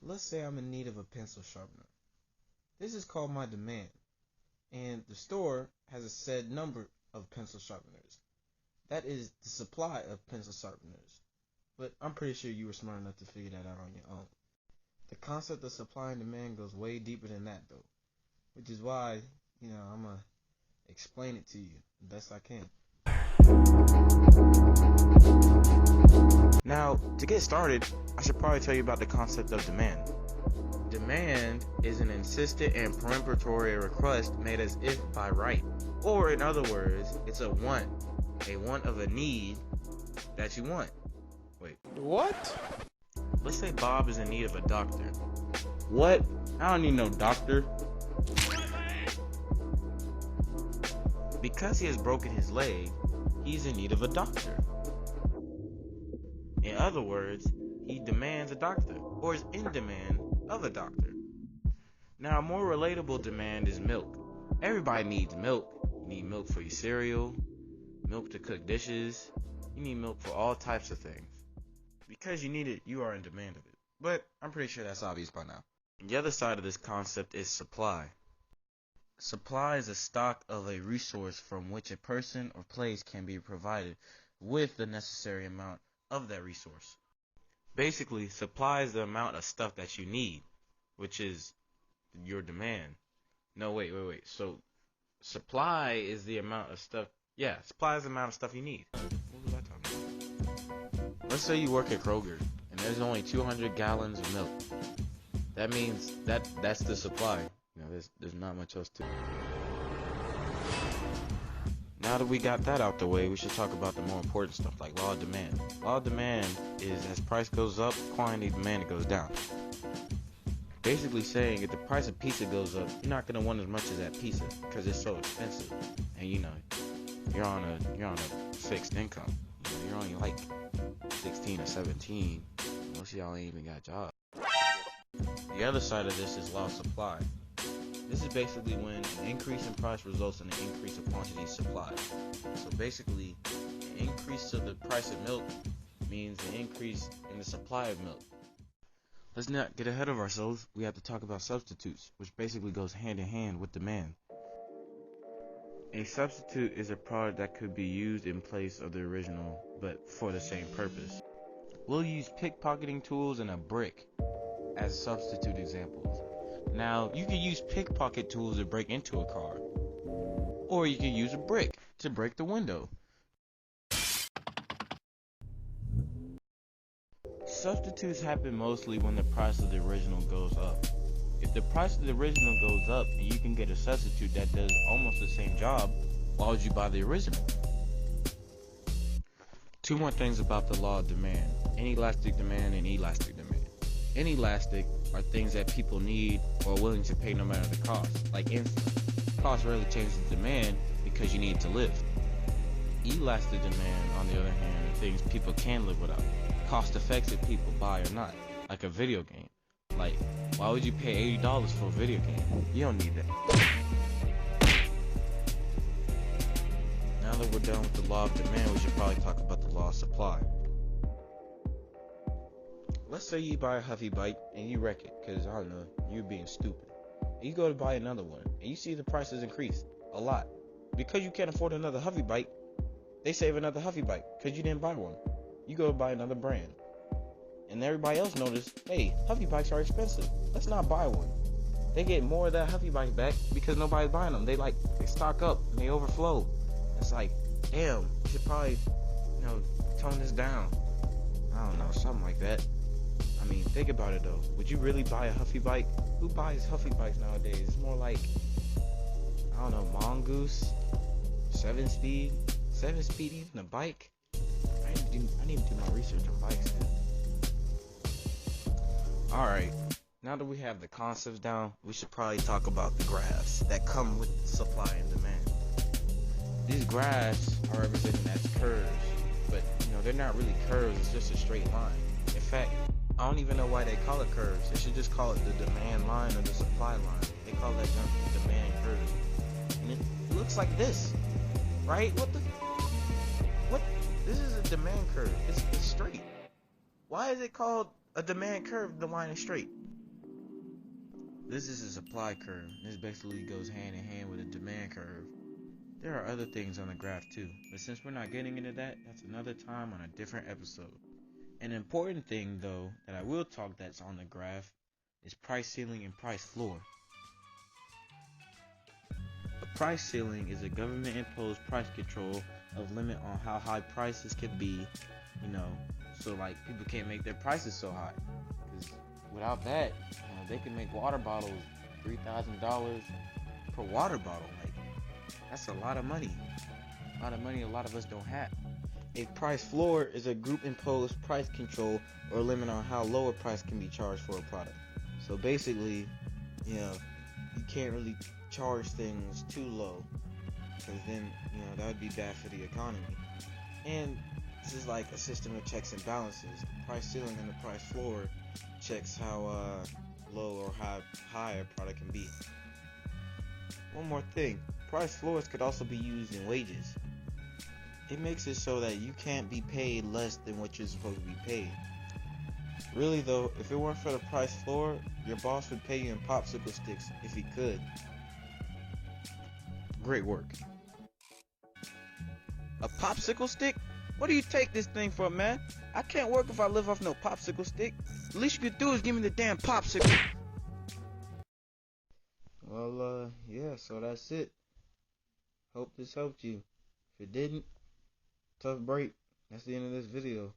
Let's say I'm in need of a pencil sharpener. This is called my demand, and the store has a said number of pencil sharpeners. That is the supply of pencil sharpeners. But I'm pretty sure you were smart enough to figure that out on your own. The concept of supply and demand goes way deeper than that, though, which is why, I'm going to explain it to you the best I can. Now, to get started, I should probably tell you about the concept of demand. Demand is an insistent and peremptory request made as if by right. Or in other words, it's a want of a need that you want. Wait. What? Let's say Bob is in need of a doctor. What? I don't need no doctor. Because he has broken his leg, he's in need of a doctor. In other words, he demands a doctor, or is in demand of a doctor. Now, a more relatable demand is milk. Everybody needs milk. You need milk for your cereal, milk to cook dishes. You need milk for all types of things. Because you need it, you are in demand of it. But I'm pretty sure that's obvious by now. The other side of this concept is supply. Supply is a stock of a resource from which a person or place can be provided with the necessary amount of that resource. Basically, supply is the amount of stuff that you need, which is your demand. No, wait. So, supply is the amount of stuff. Yeah, supply is the amount of stuff you need. What was I talking about? Let's say you work at Kroger, and there's only 200 gallons of milk. That means that's the supply. There's not much else to it. Now that we got that out the way, we should talk about the more important stuff like law of demand. Law of demand is as price goes up, quantity demanded goes down. Basically saying if the price of pizza goes up, you're not gonna want as much as that pizza because it's so expensive, and you're on a fixed income. You're only like 16 or 17. Most of y'all ain't even got jobs. The other side of this is law of supply. This is basically when an increase in price results in an increase of quantity supplied. So basically, an increase to the price of milk means an increase in the supply of milk. Let's not get ahead of ourselves. We have to talk about substitutes, which basically goes hand in hand with demand. A substitute is a product that could be used in place of the original, but for the same purpose. We'll use pickpocketing tools and a brick as substitute examples. Now, you can use pickpocket tools to break into a car, or you can use a brick to break the window. Substitutes happen mostly when the price of the original goes up. If the price of the original goes up and you can get a substitute that does almost the same job, why would you buy the original? Two more things about the law of demand: inelastic demand and elastic demand. Inelastic are things that people need or are willing to pay no matter the cost, like insulin. Cost rarely changes the demand because you need to live. Elastic demand, on the other hand, are things people can live without. Cost effects if people buy or not, like a video game. Like, why would you pay $80 for a video game? You don't need that. Now that we're done with the law of demand, we should probably talk about the law of supply. Let's say you buy a Huffy Bike and you wreck it because, I don't know, you're being stupid. And you go to buy another one and you see the prices increase a lot. Because you can't afford another Huffy Bike, they save another Huffy Bike because you didn't buy one. You go to buy another brand. And everybody else noticed, hey, Huffy Bikes are expensive. Let's not buy one. They get more of that Huffy Bike back because nobody's buying them. They stock up and they overflow. It's like, damn, we should probably, tone this down. I don't know, something like that. I mean, think about it though. Would you really buy a Huffy Bike? Who buys Huffy Bikes nowadays? It's more like, I don't know, Mongoose, 7-speed even a bike. I need to do my research on bikes, dude. Alright, now that we have the concepts down, we should probably talk about the graphs that come with supply and demand. These graphs are represented as curves, but they're not really curves, it's just a straight line. In fact, I don't even know why they call it curves. They should just call it the demand line or the supply line. They call that jump the demand curve. And it looks like this, right? What? This is a demand curve. It's straight. Why is it called a demand curve? The line is straight. This is a supply curve. This basically goes hand in hand with a demand curve. There are other things on the graph too, but since we're not getting into that, that's another time on a different episode. An important thing though that I will talk that's on the graph is price ceiling and price floor. A price ceiling is a government imposed price control of limit on how high prices can be, you know, so like people can't make their prices so high. Because without that, they can make water bottles $3,000 per water bottle. Like that's a lot of money. A lot of money a lot of us don't have. A price floor is a group imposed price control or limit on how low a price can be charged for a product. So basically, you can't really charge things too low because then, that would be bad for the economy. And this is like a system of checks and balances. The price ceiling and the price floor checks how low or high a product can be. One more thing, price floors could also be used in wages. It makes it so that you can't be paid less than what you're supposed to be paid. Really though, if it weren't for the price floor, your boss would pay you in popsicle sticks if he could. Great work. A popsicle stick? What do you take this thing for, man? I can't work if I live off no popsicle stick. The least you could do is give me the damn popsicle. Well, yeah, so that's it. Hope this helped you. If it didn't, tough break. That's the end of this video.